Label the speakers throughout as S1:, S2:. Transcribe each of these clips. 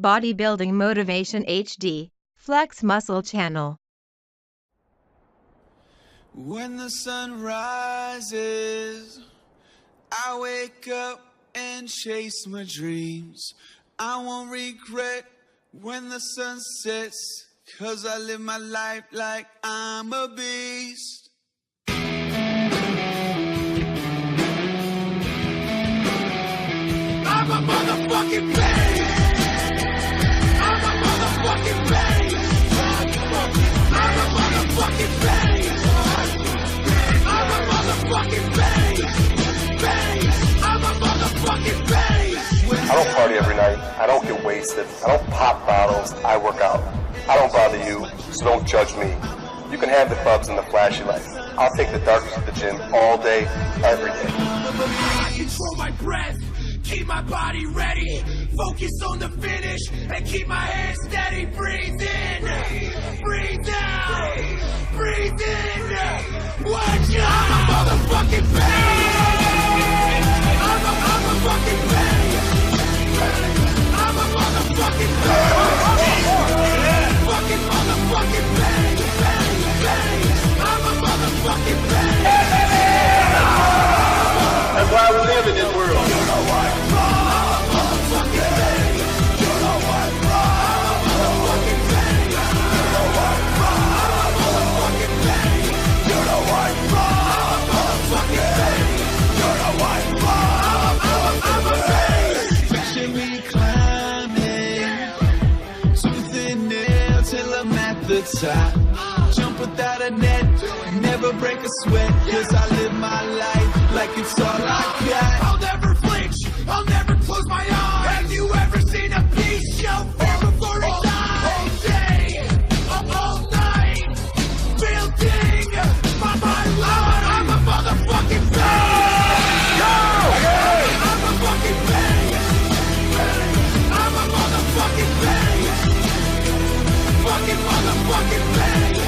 S1: Bodybuilding Motivation HD, Flex Muscle Channel.
S2: When the sun rises, I wake up and chase my dreams. I won't regret when the sun sets, 'cause I live my life like I'm a beast. I'm a motherfucking beast. I'm a motherfucking beast. I'm a motherfucking beast. I'm a motherfucking beast. I'm a motherfucking beast.
S3: I don't party every night. I don't get wasted. I don't pop bottles. I work out. I don't bother you, so don't judge me. You can have the clubs and the flashy life. I'll take the darkness to the gym all day, every day.
S2: I control my breath, keep my body ready, focus on the finish, and keep my head steady. Breathe in, breathe out, breathe in. Watch out! I'm a motherfucking beast. I'm a fucking beast. I'm a motherfucking beast. Fucking motherfucking beast. I'm a motherfucking beast.
S3: That's why we live in this world.
S2: You know what? I'm a motherfucking beast. You know what? I'm a motherfucking beast. You know what? I'm a motherfucking beast. You know what? I'm a motherfucking beast. You know what? I'm a beast. Picture me climbing to thin air till I'm at the top. Jump without a net, never break a sweat, 'cause I live my life like it's all I got. I'll never flinch, I'll never close my eyes. Have you ever seen a beast show fear before it dies? All day, all night, building my life. I'm a motherfucking beast. I'm a fucking beast. I'm a motherfucking beast. Fucking motherfucking beast.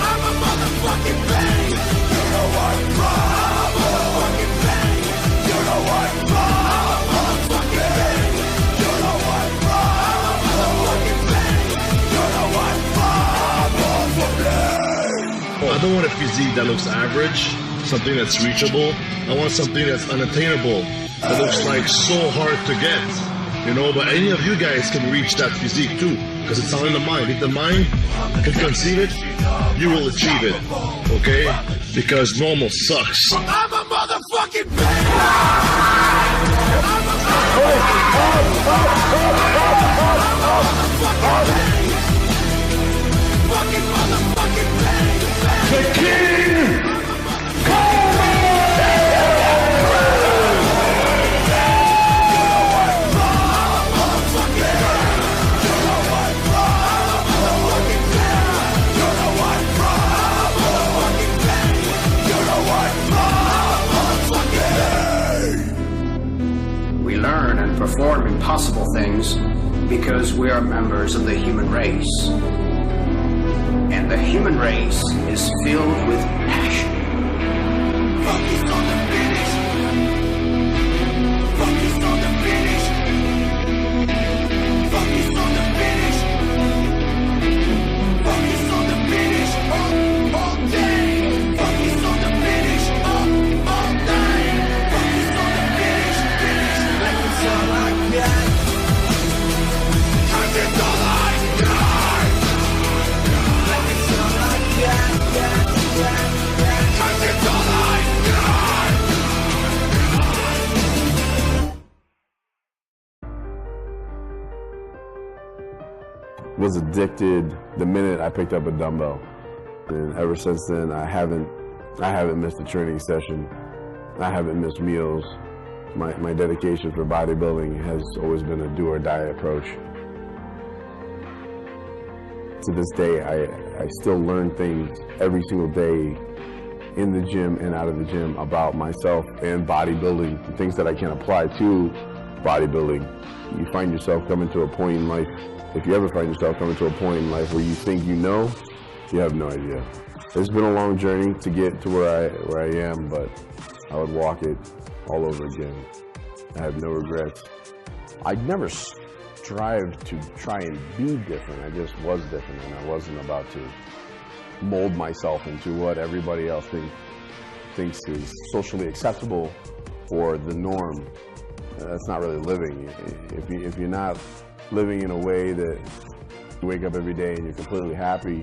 S2: I'm a motherfucking beast. You know what? I'm a motherfucking beast. You know what? I'm a motherfucking beast. You know what? I'm a motherfucking beast. You know what? I'm a motherfucking beast.
S4: I don't want a physique that looks average, something that's reachable. I want something that's unattainable, that looks like so hard to get, you know, but any of you guys can reach that physique too, because it's all in the mind. If the mind can conceive it, you will achieve it, okay? Because normal sucks.
S2: I'm a motherfucking beast. I'm a fucking motherfucking beast.
S3: The king!
S5: We learn and perform impossible things because we are members of the human race. And the human race is filled with passion.
S2: Focused on the finish. Focused on the finish. Focused on the finish. Focused on the finish. All day. Focused on the finish. All night. Focused on the finish. Like it's all I got. 'Cause it's all I got. Like it's all I got. 'Cause it's all I got.
S6: Was addicted the minute I picked up a dumbbell, and ever since then I haven't missed a training session. I haven't missed meals. My dedication for bodybuilding has always been a do or die approach. To this day, I still learn things every single day in the gym and out of the gym about myself and bodybuilding, things that I can apply to bodybuilding. You find yourself coming to a point in life, if you ever find yourself coming to a point in life where you think you know, you have no idea. It's been a long journey to get to where I am, but I would walk it all over again. I have no regrets.
S7: I never
S6: strive to try and be different. I just was different, and I wasn't about to mold myself into what everybody else thinks is socially acceptable or the norm. That's not really living. If you're not living in a way that you wake up every day and you're completely happy,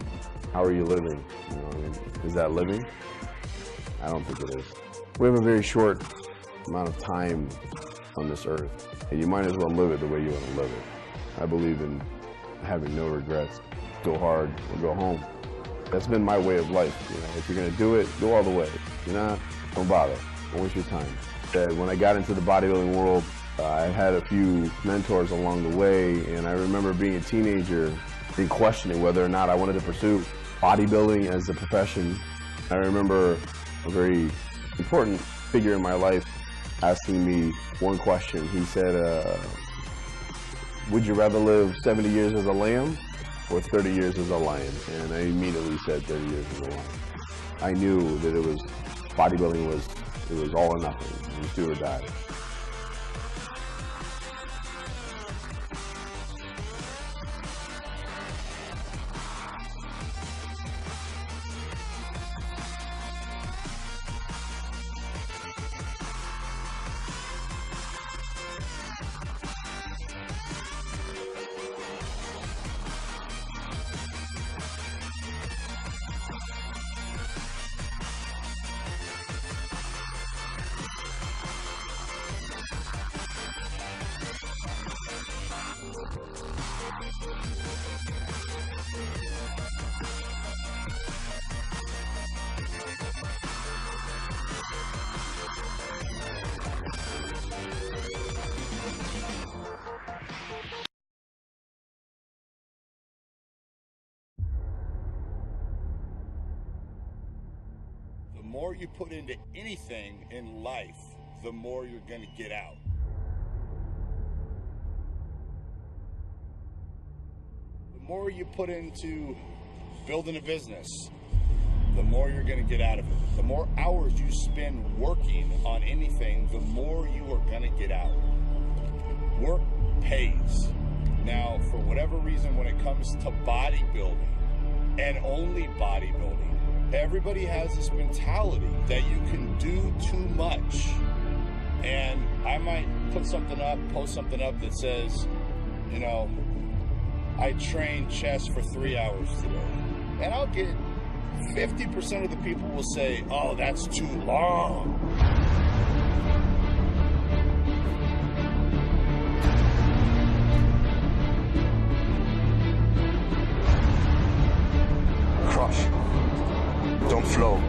S6: how are you living? You know, I mean, is that living? I don't think it is. We have a very short amount of time on this earth, and you might as well live it the way you want to live it. I believe in having no regrets. Go hard or go home. That's been my way of life. You know, if you're going to do it, go all the way. If you're not, don't bother. Don't waste your time. When I got into the bodybuilding world, I had a few mentors along the way, and I remember being a teenager and questioning whether or not I wanted to pursue bodybuilding as a profession. I remember a very important figure in my life asking me one question. He said, would you rather live 70 years as a lamb or 30 years as a lion? And I immediately said 30 years as a lion. I knew that bodybuilding was all or nothing. It was do or die.
S7: The more you put into anything in life, the more you're going to get out. The more you put into building a business, the more you're going to get out of it. The more hours you spend working on anything, the more you are going to get out. Work pays. Now, for whatever reason, when it comes to bodybuilding and only bodybuilding, everybody has this mentality that you can do too much. And I might post something up that says, you know, I trained chest for 3 hours today. And I'll get 50% of the people will say, oh, that's too long.
S3: Crush. Don't flow.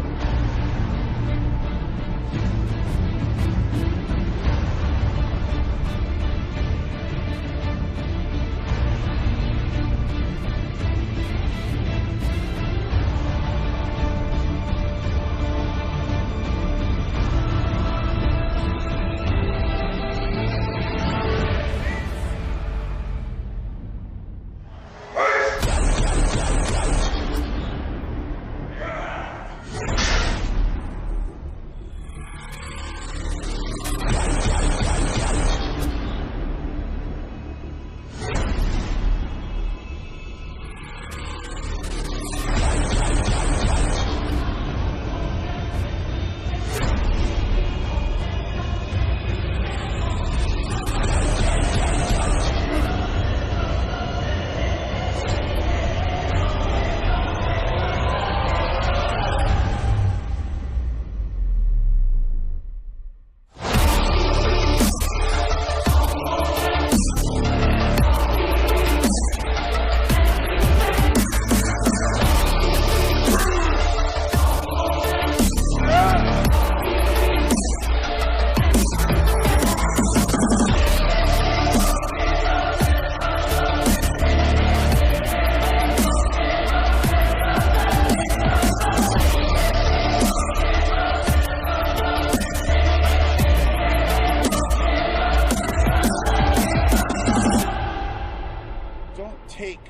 S7: take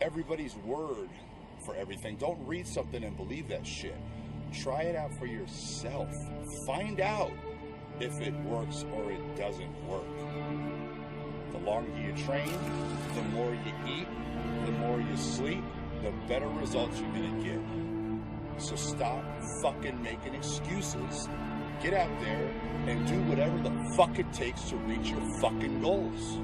S7: everybody's word for everything. Don't read something and believe that shit. Try it out for yourself. Find out if it works or it doesn't work. The longer you train, the more you eat, the more you sleep, the better results you're gonna get. So stop fucking making excuses. Get out there and do whatever the fuck it takes to reach your fucking goals.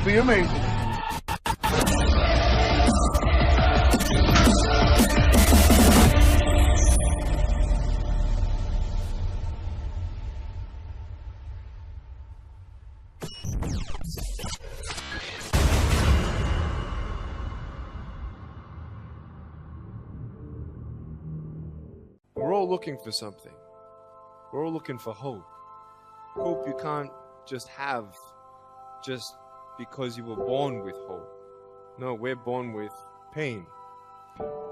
S8: Be amazing.
S9: We're all looking for something. We're all looking for hope. Hope you can't just have just because you were born with hope. No, we're born with pain.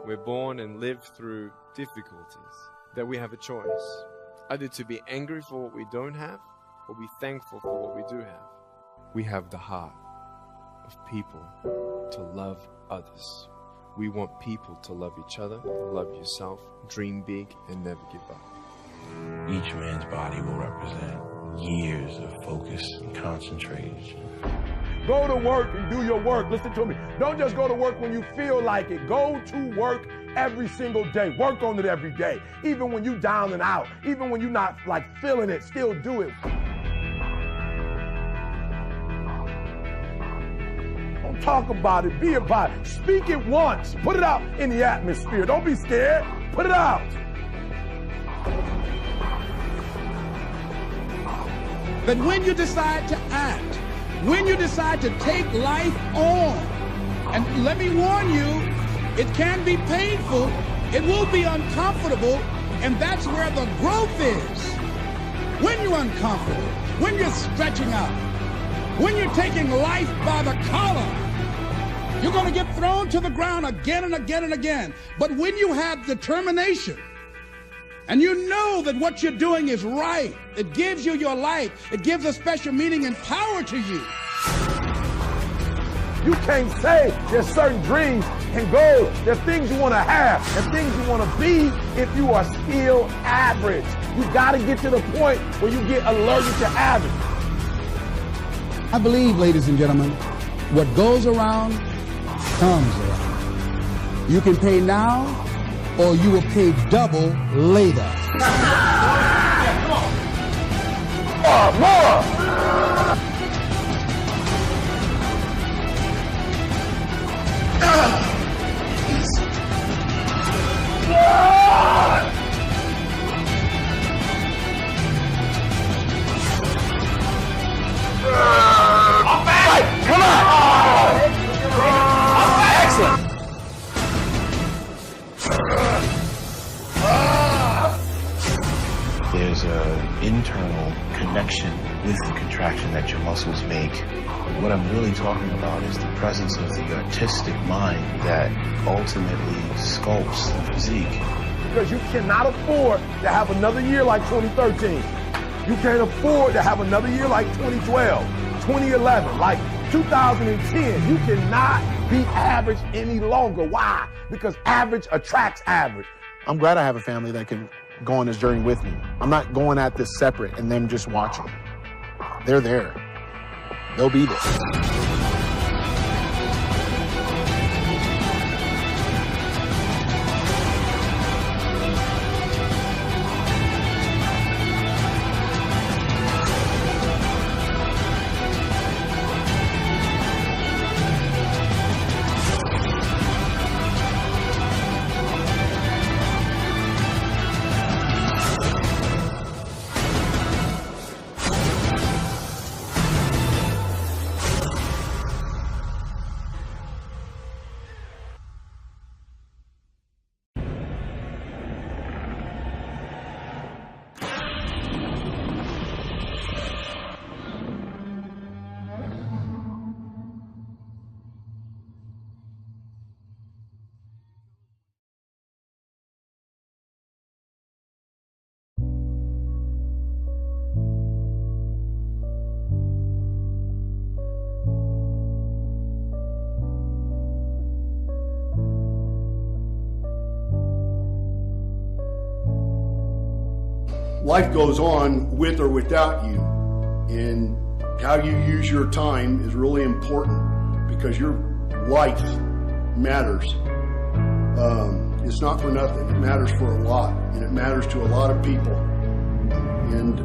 S9: We're born and live through difficulties. That we have a choice. Either to be angry for what we don't have, or be thankful for what we do have. We have the heart of people to love others. We want people to love each other, love yourself, dream big, and never give up.
S10: Each man's body will represent years of focus and concentration.
S8: Go to work and do your work. Listen to me. Don't just go to work when you feel like it. Go to work every single day. Work on it every day. Even when you down and out. Even when you're not like feeling it, still do it. Don't talk about it. Be about it. Speak it once. Put it out in the atmosphere. Don't be scared. Put it out.
S11: But when you decide to act, when you decide to take life on, and let me warn you, it can be painful, it will be uncomfortable, and that's where the growth is. When you're uncomfortable, when you're stretching out, when you're taking life by the collar, you're going to get thrown to the ground again and again and again. But when you have determination, and you know that what you're doing is right, it gives you your life, it gives a special meaning and power to you.
S8: You can't say there's certain dreams and goals, there's things you want to have, and things you want to be if you are still average. You got to get to the point where you get allergic to average.
S11: I believe, ladies and gentlemen, what goes around comes around. You can pay now, or you will pay double later.
S8: More! Come on! Excellent!
S10: There's an internal connection with the contraction that your muscles make. What I'm really talking about is the presence of the artistic mind that ultimately sculpts the physique.
S8: because you cannot afford to have another year like 2013. You can't afford to have another year like 2012, 2011, like 2010. You cannot be average any longer. Why? Because average attracts average.
S12: I'm glad I have a family that can go on this journey with me. I'm not going at this separate and them just watching. They're there. They'll be there.
S13: Life goes on with or without you, and how you use your time is really important because your life matters. It's not for nothing. It matters for a lot, and it matters to a lot of people. And,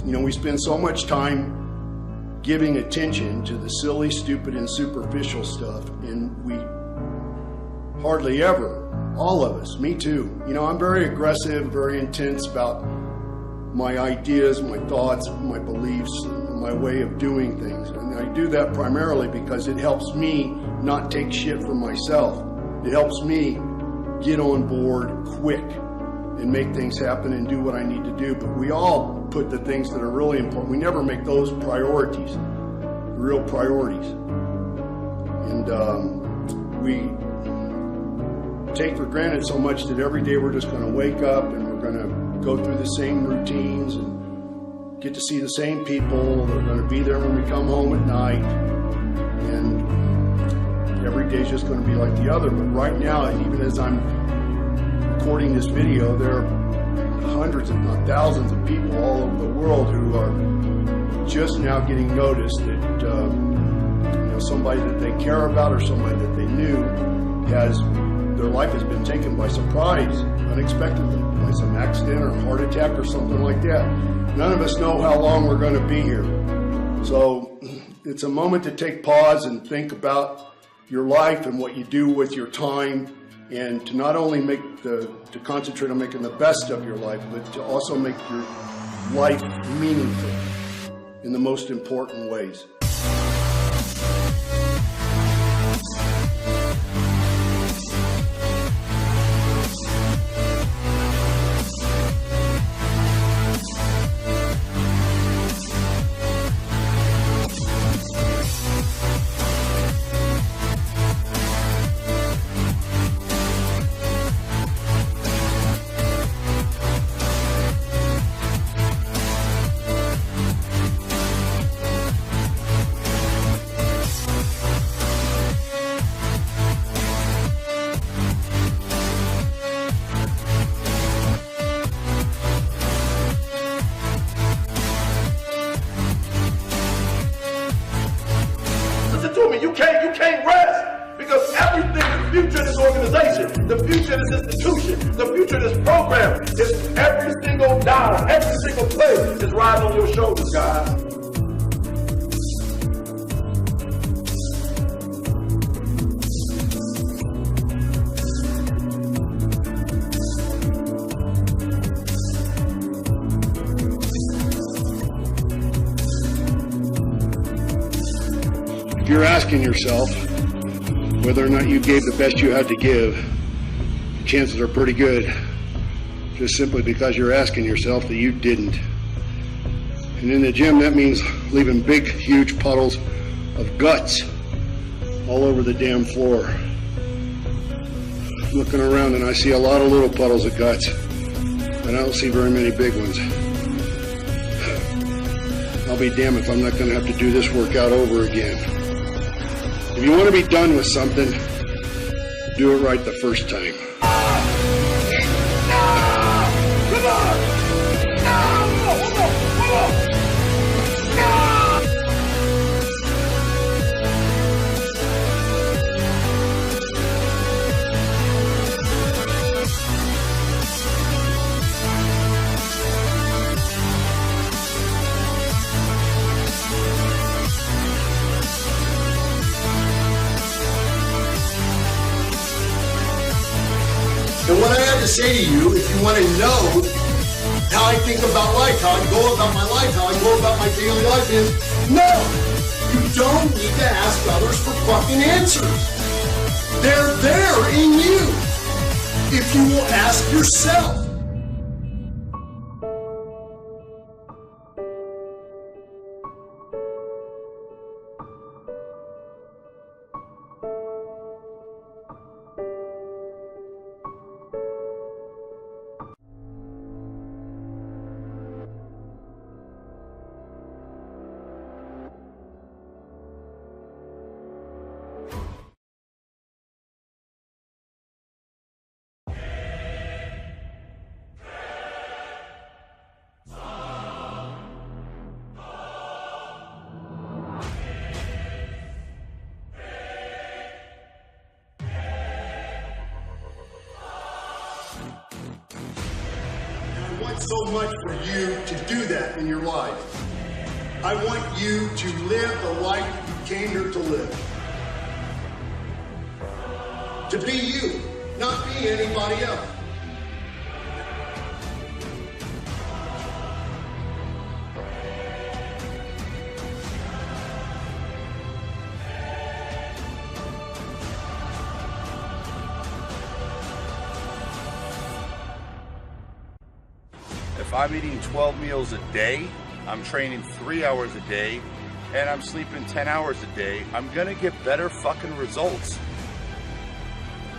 S13: you know, we spend so much time giving attention to the silly, stupid, and superficial stuff, and we hardly ever, all of us, me too. You know, I'm very aggressive, very intense about my ideas, my thoughts, my beliefs, my way of doing things. And I do that primarily because it helps me not take shit for myself. It helps me get on board quick and make things happen and do what I need to do. But we all put the things that are really important. We never make those priorities, real priorities. And we take for granted so much that every day we're just going to wake up and we're going to go through the same routines and get to see the same people. They're going to be there when we come home at night, and every day's just going to be like the other. But right now, even as I'm recording this video, there are hundreds if not thousands of people all over the world who are just now getting noticed that you know, somebody that they care about or somebody that they knew their life has been taken by surprise, unexpectedly, by some accident or heart attack or something like that. None of us know how long we're going to be here. So it's a moment to take pause and think about your life and what you do with your time, and to not only to concentrate on making the best of your life, but to also make your life meaningful in the most important ways. You can't rest, because everything, the future of this organization, the future of this institution, the future of this program, is every single dollar, every single place is riding on your shoulders, guys. If you're asking yourself whether or not you gave the best you had to give, the chances are pretty good, just simply because you're asking yourself that you didn't. And in the gym, that means leaving big, huge puddles of guts all over the damn floor. looking around and I see a lot of little puddles of guts, and I don't see very many big ones. I'll be damned if I'm not going to have to do this workout over again. If you want to be done with something, do it right the first time.
S2: Come on!
S13: And what I have to say to you, if you want to know how I think about life, how I go about my life, how I go about my daily life is, no! You don't need to ask others for fucking answers. They're there in you, if you will ask yourself. So much for you to do that in your life. I want you to live the life you came here to live. To be you, not be anybody else.
S7: If I'm eating 12 meals a day, I'm training 3 hours a day, and I'm sleeping 10 hours a day, I'm gonna get better fucking results.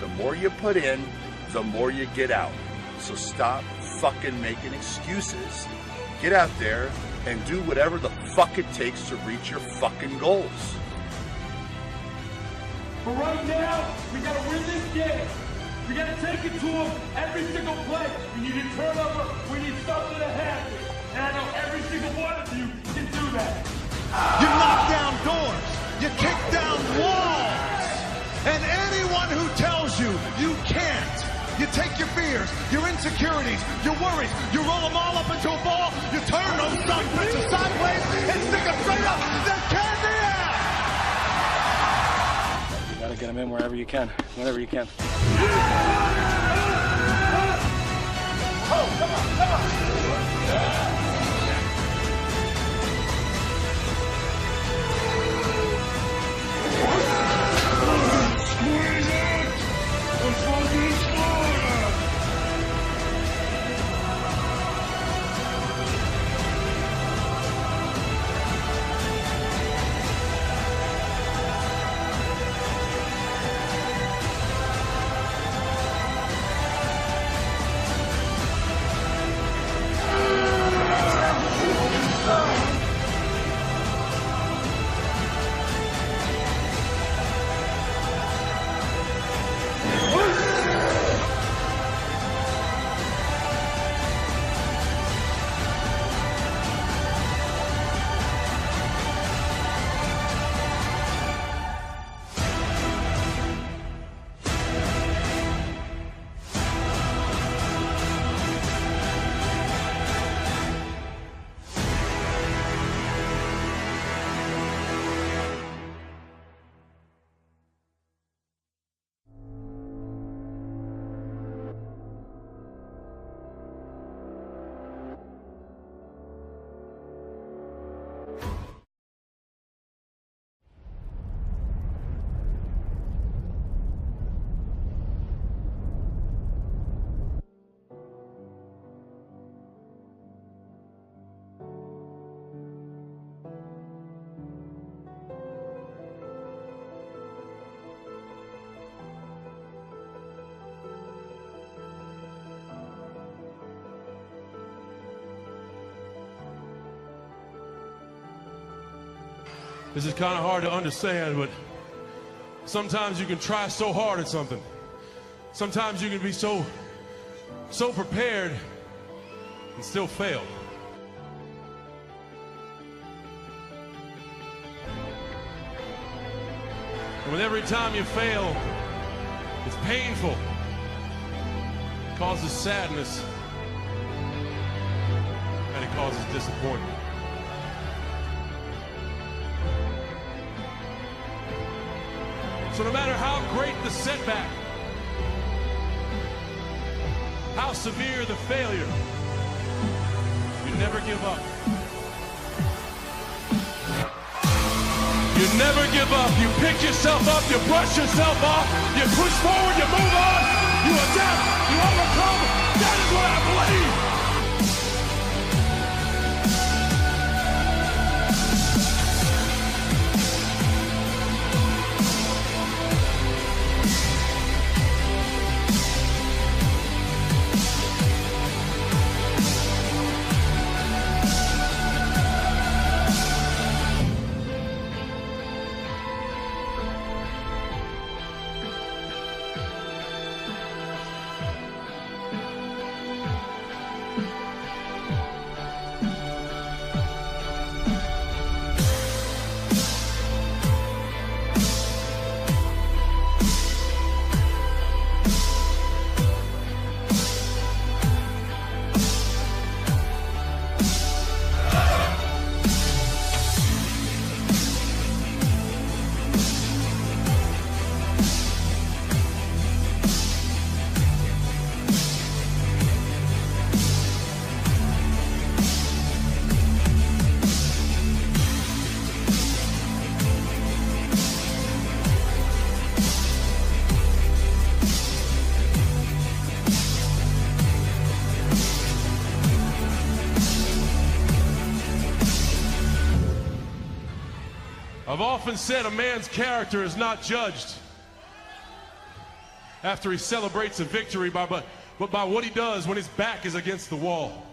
S7: The more you put in, the more you get out. So stop fucking making excuses. Get out there and do whatever the fuck it takes to reach your fucking goals.
S14: But right now, we gotta win this game. We gotta take it to them every single play. We need a turnover. We need something to happen. And I know every single one of you can do that.
S15: You knock down doors. You kick down walls. And anyone who tells you you can't, you take your fears, your insecurities, your worries, you roll them all up into a ball, you turn those son bitches sideways and stick them straight up the candy ass.
S16: You gotta get them in wherever you can, whenever you can.
S14: Oh, come on, come on.
S2: Squeeze it! I'm fucking smarter!
S14: This is kind of hard to understand, but sometimes you can try so hard at something. Sometimes you can be so prepared and still fail. And with every time you fail, it's painful. It causes sadness. And it causes disappointment. So no matter how great the setback, how severe the failure, you never give up. You never give up. You pick yourself up, you brush yourself off, you push forward, you move on, you adapt, you overcome. That is what I believe. I've often said a man's character is not judged after he celebrates a victory, but by what he does when his back is against the wall.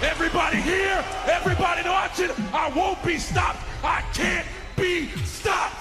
S14: Everybody here, everybody watching, I won't be stopped. I can't be stopped.